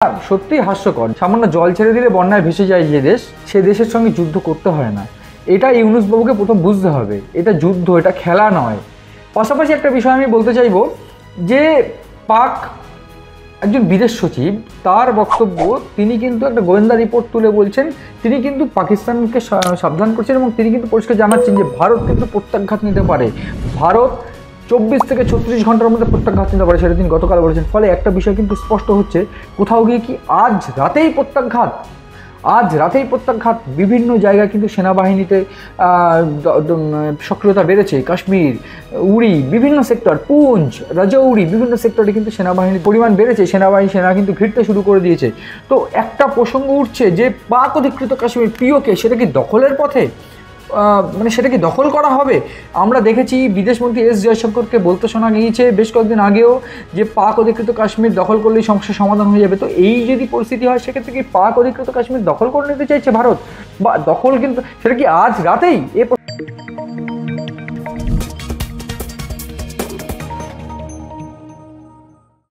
সত্যিই হাস্যকর। সামান্য জল ছেড়ে দিলে বন্যায় ভেসে যায় যে দেশ, সে দেশের সঙ্গে যুদ্ধ করতে হয় না। এটা ইউনূস বাবুকে প্রথম বুঝতে হবে, এটা যুদ্ধ, এটা খেলা নয়। পাশাপাশি একটা বিষয় আমি বলতে চাইবো যে পাক একজন বিদেশ সচিব, তার বক্তব্য, তিনি কিন্তু একটা গোয়েন্দা রিপোর্ট তুলে বলছেন, তিনি কিন্তু পাকিস্তানকে সাবধান করছেন এবং তিনি কিন্তু পরিষ্কার জানাচ্ছেন যে ভারত কিন্তু প্রত্যাঘাত নিতে পারে। ভারত 24 থেকে 36 ঘন্টার মধ্যে প্রত্যাঘাত নিতে পারে, সেটা তিনি গতকাল বলেছেন। ফলে একটা বিষয় কিন্তু স্পষ্ট হচ্ছে, কোথাও গিয়ে কি আজ রাতেই প্রত্যাঘাত। বিভিন্ন জায়গায় কিন্তু সেনাবাহিনীতে সক্রিয়তা বেড়েছে। কাশ্মীর, উড়ি, বিভিন্ন সেক্টর, পুঞ্চ, রাজৌরি, বিভিন্ন সেক্টরে কিন্তু সেনাবাহিনীর পরিমাণ বেড়েছে। সেনা কিন্তু ঘিরতে শুরু করে দিয়েছে। তো একটা প্রসঙ্গ উঠছে যে পাক অধিকৃত কাশ্মীর পিওকে সেটা কি দখলের পথে, মানে সেটা কি দখল করা হবে? আমরা দেখেছি বিদেশমন্ত্রী এস জয়শঙ্করকে বলতে শোনা গিয়েছে বেশ কয়েকদিন আগেও যে পাক অধিকৃত কাশ্মীর দখল করলেই সমস্যার সমাধান হয়ে যাবে। তো এই যদি পরিস্থিতি হয়, সেক্ষেত্রে কি পাক অধিকৃত কাশ্মীর দখল করে নিতে চাইছে ভারত, বা দখল কিন্তু সেটা কি আজ রাতেই?